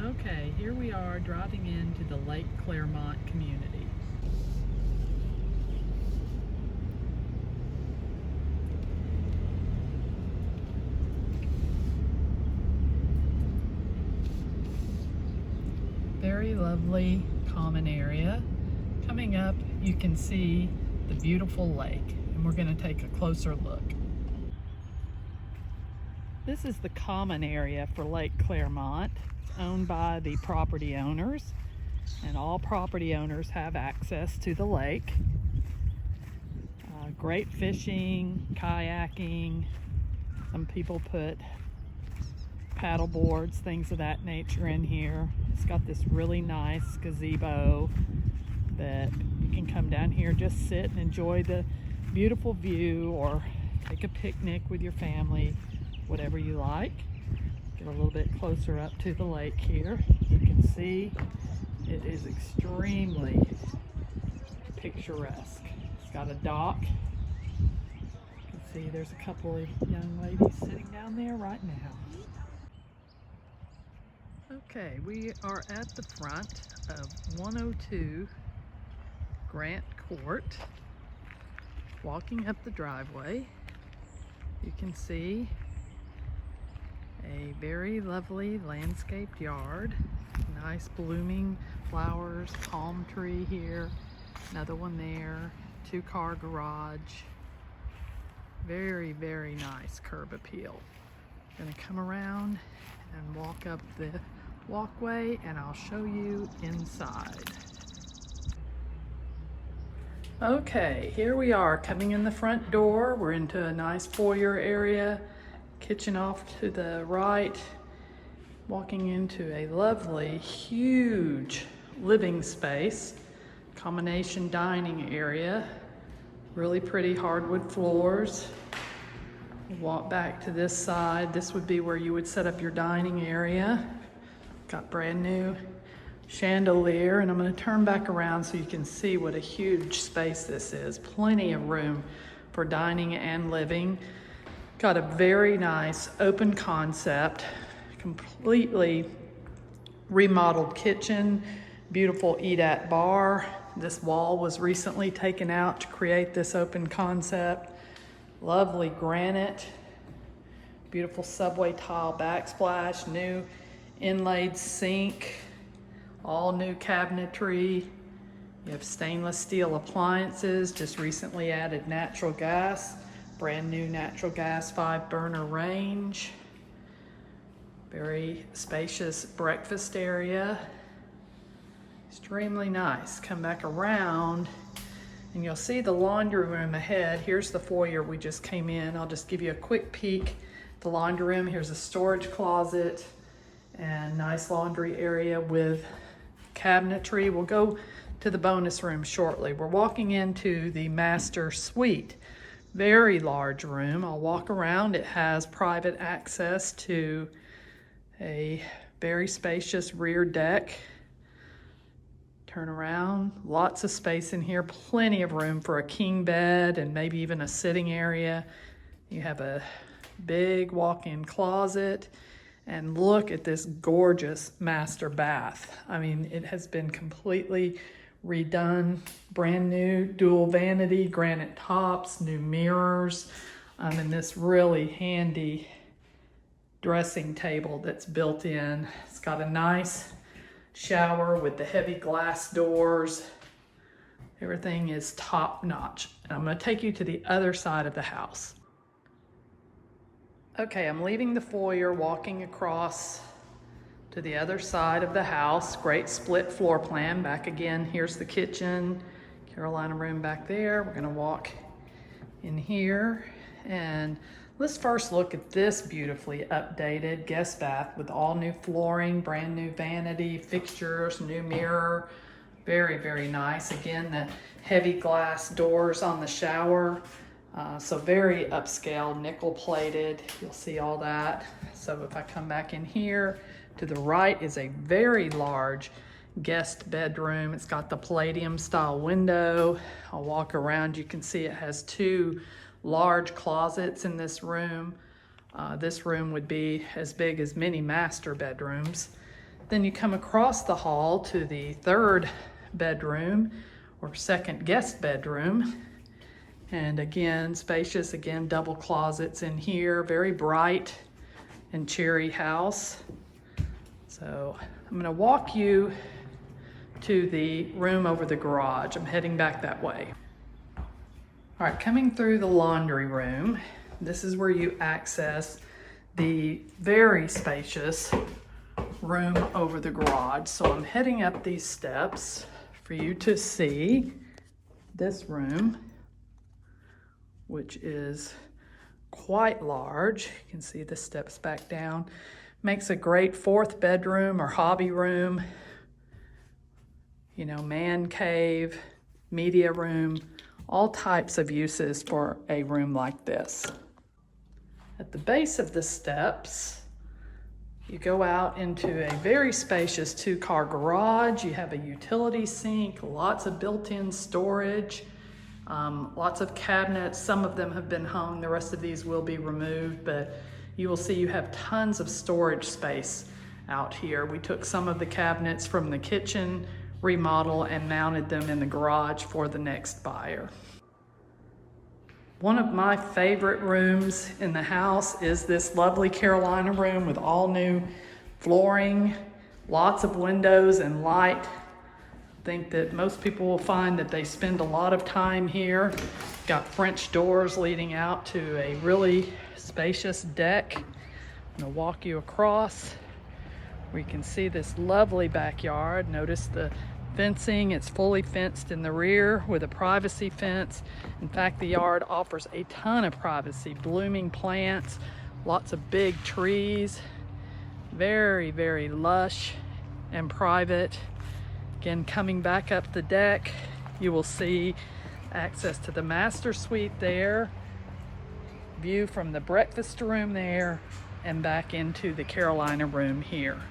Okay, here we are driving into the Lake Claremont community. Very lovely common area. Coming up, you can see the beautiful lake, and we're going to take a closer look. This is the common area for Lake Claremont. It's owned by the property owners, and all property owners have access to the lake. Great fishing, kayaking. Some people put paddle boards, things of that nature in here. It's got this really nice gazebo that you can come down here, just sit and enjoy the beautiful view, or take a picnic with your family, whatever you like. Get a little bit closer up to the lake here. You can see it is extremely picturesque. It's got a dock. You can see there's a couple of young ladies sitting down there right now. Okay, we are at the front of 102 Grant Court. Walking up the driveway, you can see a very lovely landscaped yard. Nice blooming flowers, palm tree here, another one there, 2-car garage. Very, very nice curb appeal. Gonna come around and walk up the walkway, and I'll show you inside. Okay, here we are coming in the front door. We're into a nice foyer area, kitchen off to the right, walking into a lovely, huge living space, combination dining area, really pretty hardwood floors. Walk back to this side. This would be where you would set up your dining area. Got brand new chandelier, and I'm going to turn back around so you can see what a huge space this is. Plenty of room for dining and living. Got a very nice open concept, completely remodeled kitchen, beautiful eat-at bar. This wall was recently taken out to create this open concept. Lovely granite, beautiful subway tile backsplash, new inlaid sink, all new cabinetry. You have stainless steel appliances, just recently added natural gas, brand new natural gas 5-burner range. Very spacious breakfast area. Extremely nice. Come back around and you'll see the laundry room ahead. Here's the foyer we just came in. I'll just give you a quick peek at the laundry room. Here's a storage closet and nice laundry area with cabinetry. We'll go to the bonus room shortly. We're walking into the master suite. Very large room. I'll walk around. It has private access to a very spacious rear deck. Turn around, lots of space in here, plenty of room for a king bed and maybe even a sitting area. You have a big walk-in closet, and look at this gorgeous master bath. I mean, it has been completely redone, brand new dual vanity, granite tops, new mirrors, and this really handy dressing table that's built in. It's got a nice shower with the heavy glass doors. Everything is top notch. And I'm going to take you to the other side of the house. Okay, I'm leaving the foyer, walking across to the other side of the house. Great split floor plan. Back again, here's the kitchen, Carolina room back there. We're going to walk in here, and let's first look at this beautifully updated guest bath with all new flooring, brand new vanity, fixtures, new mirror. Very, very nice. Again, the heavy glass doors on the shower. So very upscale, nickel plated. You'll see all that. So if I come back in here, to the right is a very large guest bedroom. It's got the Palladium style window. I'll walk around. You can see it has 2 large closets in this room. This room would be as big as many master bedrooms. Then you come across the hall to the third bedroom or second guest bedroom. And again, spacious, again, double closets in here, very bright and cherry house. So I'm gonna walk you to the room over the garage. I'm heading back that way. All right, coming through the laundry room, this is where you access the very spacious room over the garage. So I'm heading up these steps for you to see this room, which is quite large. You can see the steps back down. Makes a great fourth bedroom or hobby room, you know, man cave, media room, all types of uses for a room like this. At the base of the steps, you go out into a very spacious 2-car garage. You have a utility sink, lots of built-in storage, lots of cabinets. Some of them have been hung, the rest of these will be removed, but you will see you have tons of storage space out here. We took some of the cabinets from the kitchen remodel and mounted them in the garage for the next buyer. One of my favorite rooms in the house is this lovely Carolina room with all new flooring, lots of windows and light. I think that most people will find that they spend a lot of time here. Got French doors leading out to a really spacious deck. I'm gonna walk you across where you can see this lovely backyard. Notice the fencing, it's fully fenced in the rear with a privacy fence. In fact, the yard offers a ton of privacy, blooming plants, lots of big trees, very, very lush and private. Again, coming back up the deck, you will see access to the master suite there, view from the breakfast room there, and back into the Carolina room here.